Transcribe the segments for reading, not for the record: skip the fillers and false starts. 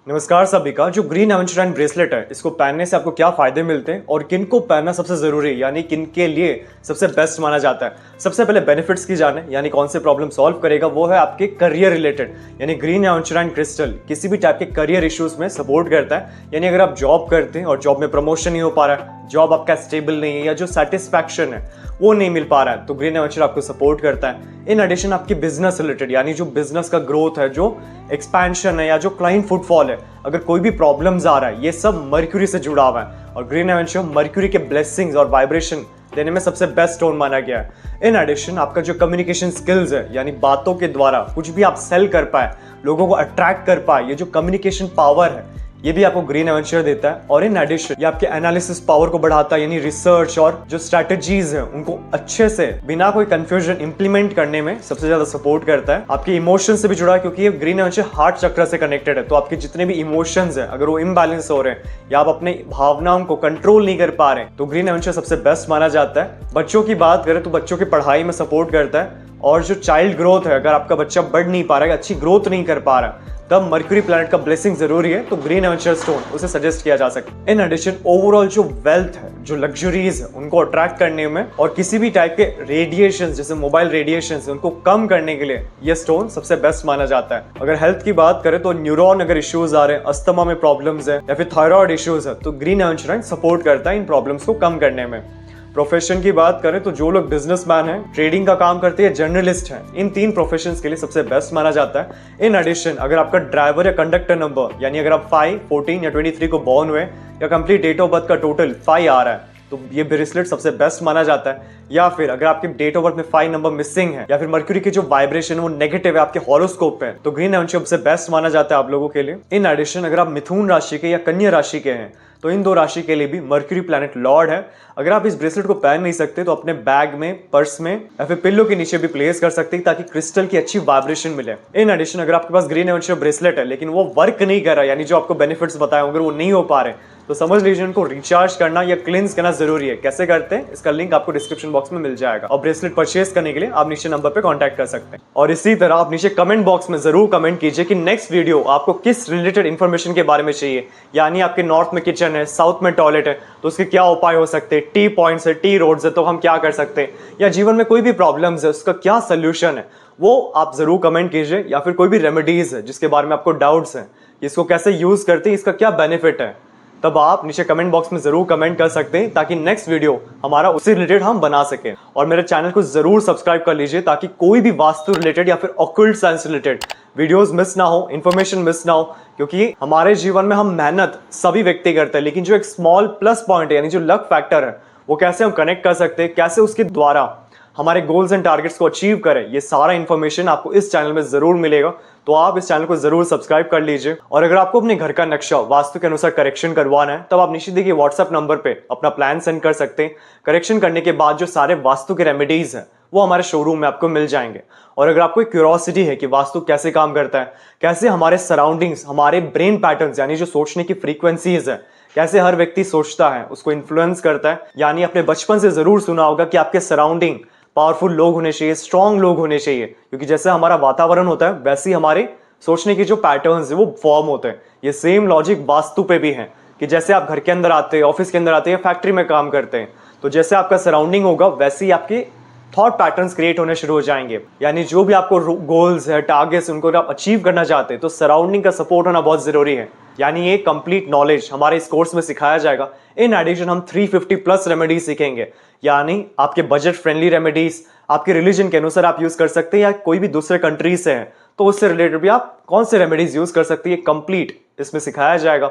नमस्कार सभी का। जो ग्रीन एवेंचर ब्रेसलेट है, इसको पहनने से आपको क्या फायदे मिलते हैं और किन को पहनना सबसे जरूरी है, यानी किन के लिए सबसे बेस्ट माना जाता है। सबसे पहले बेनिफिट्स की जाने, यानी कौन से प्रॉब्लम सॉल्व करेगा। वो है आपके करियर रिलेटेड, यानी ग्रीन एवेंचर क्रिस्टल किसी भी टाइप के करियर इश्यूज में सपोर्ट करता है। यानी अगर आप जॉब करते हैं और जॉब में प्रमोशन नहीं हो पा रहा है, जॉब आपका स्टेबल नहीं है या जो सेटिस्फैक्शन है वो नहीं मिल पा रहा है, तो ग्रीन एवेंचर आपको सपोर्ट करता है। इन एडिशन आपकी बिजनेस रिलेटेड, यानी जो बिजनेस का ग्रोथ है, जो एक्सपेंशन है या जो क्लाइंट फुटफॉल है, अगर कोई भी प्रॉब्लम्स आ रहा है, ये सब मर्क्यूरी से जुड़ा हुआ है और ग्रीन एवेंचर मर्क्यूरी के ब्लेसिंग्स और वाइब्रेशन देने में सबसे बेस्ट स्टोन माना गया है। इन एडिशन आपका जो कम्युनिकेशन स्किल्स है, यानी बातों के द्वारा कुछ भी आप सेल कर पाए, लोगों को अट्रैक्ट कर पाए, ये जो कम्युनिकेशन पावर है ये भी आपको ग्रीन एवेंचर देता है। और इन एडिशन ये आपके एनालिसिस पावर को बढ़ाता है, यानी रिसर्च और जो स्ट्रेटजीज है उनको अच्छे से बिना कोई कंफ्यूजन इंप्लीमेंट करने में सबसे ज्यादा सपोर्ट करता है। आपके इमोशन से भी जुड़ा है, क्योंकि ये ग्रीन एवेंचर हार्ट चक्र से कनेक्टेड है। तो आपके जितने भी इमोशंस है, अगर वो इम्बैलेंस हो रहे हैं या आप अपने भावनाओं को कंट्रोल नहीं कर पा रहे हैं, तो ग्रीन एवेंचर सबसे बेस्ट माना जाता है। बच्चों की बात करें तो बच्चों की पढ़ाई में सपोर्ट करता है। और जो चाइल्ड ग्रोथ है, अगर आपका बच्चा बढ़ नहीं पा रहा है, अच्छी ग्रोथ नहीं कर पा रहा, तब मर्क्यूरी प्लैनेट का ब्लेसिंग जरूरी है, तो ग्रीन एवेंचर स्टोन उसे सजेस्ट किया जा सकता है। इन एडिशन ओवरऑल जो वेल्थ है, जो लग्जरीज है, उनको अट्रैक्ट करने में और किसी भी टाइप के रेडिएशन जैसे मोबाइल रेडिएशन उनको कम करने के लिए ये स्टोन सबसे बेस्ट माना जाता है। अगर हेल्थ की बात करें तो न्यूरॉन अगर इश्यूज आ रहे हैं, अस्थमा में प्रॉब्लम्स है या फिर थायराइड इश्यूज है, तो ग्रीन एवेंचर सपोर्ट करता है इन प्रॉब्लम्स को कम करने में। प्रोफेशन की बात करें तो जो लोग बिजनेसमैन हैं, ट्रेडिंग का काम करते हैं, जर्नलिस्ट हैं, इन तीन प्रोफेशंस के लिए सबसे बेस्ट माना जाता है। इन एडिशन अगर आपका ड्राइवर या कंडक्टर नंबर, यानी अगर आप 5, 14 या 23 को बॉर्न हुए या कंप्लीट डेट ऑफ बर्थ का टोटल 5 आ रहा है, तो ये ब्रेसलेट सबसे बेस्ट माना जाता है। या फिर अगर आपके डेट ऑफ बर्थ में 5 नंबर मिसिंग है या फिर मर्क्यूरी की जो वाइब्रेशन वो नेगेटिव है आपके हॉरोस्कोप पे, तो ग्रीन एवेंचर सबसे बेस्ट माना जाता है आप लोगों के लिए। इन एडिशन अगर आप मिथुन राशि के या कन्या राशि के हैं, तो इन दो राशि के लिए भी मर्क्यूरी प्लैनेट लॉर्ड है। अगर आप इस ब्रेसलेट को पहन नहीं सकते तो अपने बैग में, पर्स में या फिर पिल्लो के नीचे भी प्लेस कर सकते हैं, ताकि क्रिस्टल की अच्छी वाइब्रेशन मिले। इन एडिशन अगर आपके पास ग्रीन एवेंचर ब्रेसलेट है लेकिन वो वर्क नहीं कर रहा, यानी जो आपको बेनिफिट्स बताए होंगे वो नहीं हो पा रहे, तो समझ लीजिए उनको रिचार्ज करना या क्लींस करना जरूरी है। कैसे करते हैं, इसका लिंक आपको डिस्क्रिप्शन बॉक्स में मिल जाएगा। और ब्रेसलेट परचेस करने के लिए आप नीचे नंबर पे कांटेक्ट कर सकते हैं। और इसी तरह आप नीचे कमेंट बॉक्स में जरूर कमेंट कीजिए कि नेक्स्ट वीडियो आपको किस रिलेटेड इन्फॉर्मेशन के बारे में चाहिए। यानी आपके नॉर्थ में किचन है, साउथ में टॉयलेट है, तो उसके क्या उपाय हो सकते हैं, टी पॉइंट्स है, टी रोड्स है, तो हम क्या कर सकते हैं, या जीवन में कोई भी प्रॉब्लम्स है उसका क्या सोल्यूशन है, वो आप जरूर कमेंट कीजिए। या फिर कोई भी रेमेडीज है जिसके बारे में आपको डाउट्स हैं, इसको कैसे यूज करते हैं, इसका क्या बेनिफिट है, तब आप नीचे कमेंट बॉक्स में जरूर कमेंट कर सकते हैं, ताकि नेक्स्ट वीडियो हमारा उससे रिलेटेड हम बना सकें। और मेरे चैनल को जरूर सब्सक्राइब कर लीजिए, ताकि कोई भी वास्तु रिलेटेड या फिर occult science related videos miss ना हो, इन्फॉर्मेशन मिस ना हो। क्योंकि हमारे जीवन में हम मेहनत सभी व्यक्ति करते हैं, लेकिन जो एक स्मॉल प्लस पॉइंट है, यानी जो लक फैक्टर है, वो कैसे हम कनेक्ट कर सकते हैं, कैसे उसके द्वारा हमारे गोल्स एंड टारगेट्स को अचीव करें, ये सारा इन्फॉर्मेशन आपको इस चैनल में जरूर मिलेगा। तो आप इस चैनल को जरूर सब्सक्राइब कर लीजिए। और अगर आपको अपने घर का नक्शा वास्तु के अनुसार करेक्शन करवाना है, तब आप नीचे देखिए व्हाट्सएप नंबर पे अपना प्लान सेंड कर सकते हैं। करेक्शन करने के बाद जो सारे वास्तु के रेमेडीज हैं वो हमारे शोरूम में आपको मिल जाएंगे। और अगर आपको क्यूरियोसिटी है कि वास्तु कैसे काम करता है, कैसे हमारे सराउंडिंग्स, हमारे ब्रेन पैटर्न्स, यानी जो सोचने की फ्रीक्वेंसीज है, कैसे हर व्यक्ति सोचता है, उसको इन्फ्लुएंस करता है। यानी अपने बचपन से जरूर सुना होगा कि आपके सराउंडिंग पावरफुल लोग होने चाहिए, स्ट्रॉन्ग लोग होने चाहिए, क्योंकि जैसे हमारा वातावरण होता है वैसे ही हमारे सोचने के जो पैटर्न्स है वो फॉर्म होते हैं। ये सेम लॉजिक वास्तु पे भी है कि जैसे आप घर के अंदर आते हैं, ऑफिस के अंदर आते हैं, फैक्ट्री में काम करते हैं, तो जैसे आपका सराउंडिंग होगा वैसे ही आपके थॉट पैटर्न्स क्रिएट होने शुरू हो जाएंगे। यानी जो भी आपको गोल्स है, टारगेट्स, उनको आप अचीव करना चाहते हैं, तो सराउंडिंग का सपोर्ट होना बहुत जरूरी है। यानी ये कंप्लीट नॉलेज हमारे इस कोर्स में सिखाया जाएगा। इन एडिशन हम 350 प्लस रेमेडीज सीखेंगे, यानी आपके बजट फ्रेंडली रेमेडीज, आपके रिलीजन के अनुसार आप यूज कर सकते हैं, या कोई भी दूसरे कंट्री से हैं तो उससे रिलेटेड भी आप कौन से रेमेडीज यूज कर सकते हैं, कंप्लीट इसमें सिखाया जाएगा।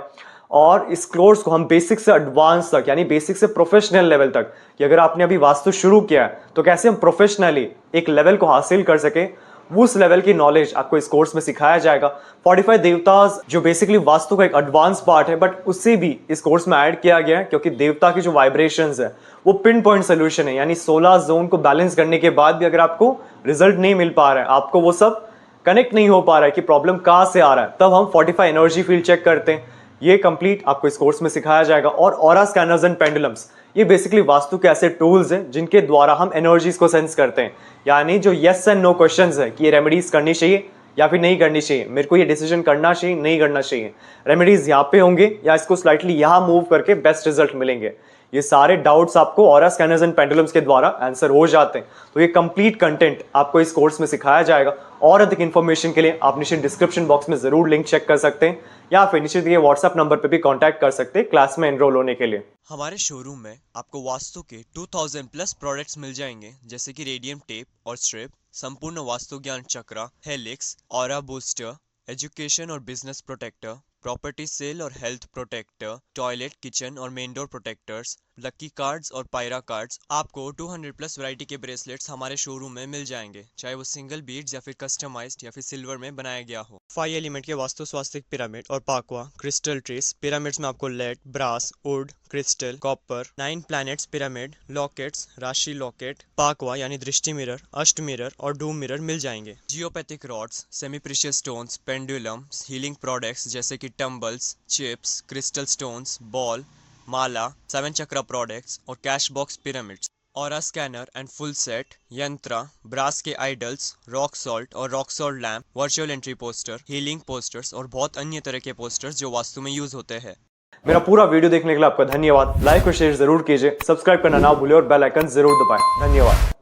और इस कोर्स को हम बेसिक से एडवांस तक, यानी बेसिक से प्रोफेशनल लेवल तक, कि अगर आपने अभी वास्तु शुरू किया है तो कैसे हम प्रोफेशनली एक लेवल को हासिल कर सके, उस लेवल की नॉलेज आपको इस कोर्स में सिखाया जाएगा। 45 देवतास जो बेसिकली वास्तु का एक एडवांस पार्ट है, बट उससे भी इस कोर्स में ऐड किया गया है, क्योंकि देवता की जो वाइब्रेशंस है वो पिन पॉइंट सोल्यूशन है। यानी 16 जोन को बैलेंस करने के बाद भी अगर आपको रिजल्ट नहीं मिल पा रहा है, आपको वो सब कनेक्ट नहीं हो पा रहा है कि प्रॉब्लम कहां से आ रहा है, तब हम 45 एनर्जी फील्ड चेक करते हैं। ये कंप्लीट आपको इस कोर्स में सिखाया जाएगा। और ऑरा स्कैनर्स एंड पेंडुलम्स, ये बेसिकली वास्तु के ऐसे टूल्स हैं जिनके द्वारा हम एनर्जीज को सेंस करते हैं। यानी जो यस एंड नो क्वेश्चंस है कि ये रेमेडीज करनी चाहिए या फिर नहीं करनी चाहिए, मेरे को ये डिसीजन करना चाहिए नहीं करना चाहिए, रेमेडीज यहाँ पे होंगे या इसको स्लाइटली यहाँ मूव करके बेस्ट रिजल्ट मिलेंगे, ये सारे डाउट्स आपको ऑरा स्कैनर्स एंड पेंडुलम्स के द्वारा आंसर हो जाते हैं। तो ये कंप्लीट कंटेंट आपको इस कोर्स में सिखाया जाएगा। और अधिक इन्फॉर्मेशन के लिए आप नीचे डिस्क्रिप्शन बॉक्स में जरूर लिंक चेक कर सकते हैं या फिर नीचे दिए व्हाट्सएप नंबर पे भी कांटेक्ट कर सकते हैं क्लास में एनरोल होने के लिए। हमारे शोरूम में आपको वास्तु के 2000 प्लस प्रोडक्ट्स मिल जाएंगे, जैसे कि रेडियम टेप और स्ट्रिप, संपूर्ण वास्तु ज्ञान चक्रा, हेलिक्स, ऑरा बूस्टर, एजुकेशन और बिजनेस प्रोटेक्टर, प्रॉपर्टी सेल और हेल्थ प्रोटेक्टर, टॉयलेट, किचन और main door protectors, lucky cards और पायरा कार्ड्स। आपको 200 प्लस वैरायटी के ब्रेसलेट्स हमारे शोरूम में मिल जाएंगे, चाहे वो सिंगल बीड्स या फिर कस्टमाइज्ड या फिर सिल्वर में बनाया गया हो। 5 एलिमेंट के वास्तु स्वास्तिक पिरामिड और पाकवा क्रिस्टल ट्रीज पिरामिड्स में आपको lead, brass, wood, crystal, copper, 9 planets pyramid, lockets, राशि लॉकेट, पाकवा यानी दृष्टि मिरर, अष्ट मिरर और डूम मिरर मिल जाएंगे। Geopathic rods, semi precious stones, pendulums, healing products जैसे कि tumbles, chips, crystal stones, ball, mala, 7 chakra products और cash box pyramids, aura scanner and full set, yantra, brass के आइडल्स, रॉक सॉल्ट और rock salt lamp, virtual entry poster, healing posters और बहुत अन्य तरह के पोस्टर्स जो वास्तु में यूज होते हैं। मेरा पूरा वीडियो देखने के लिए आपका धन्यवाद। लाइक और शेयर जरूर कीजिए, सब्सक्राइब करना ना भूलिए और बेल आइकन जरूर दबाएं। धन्यवाद।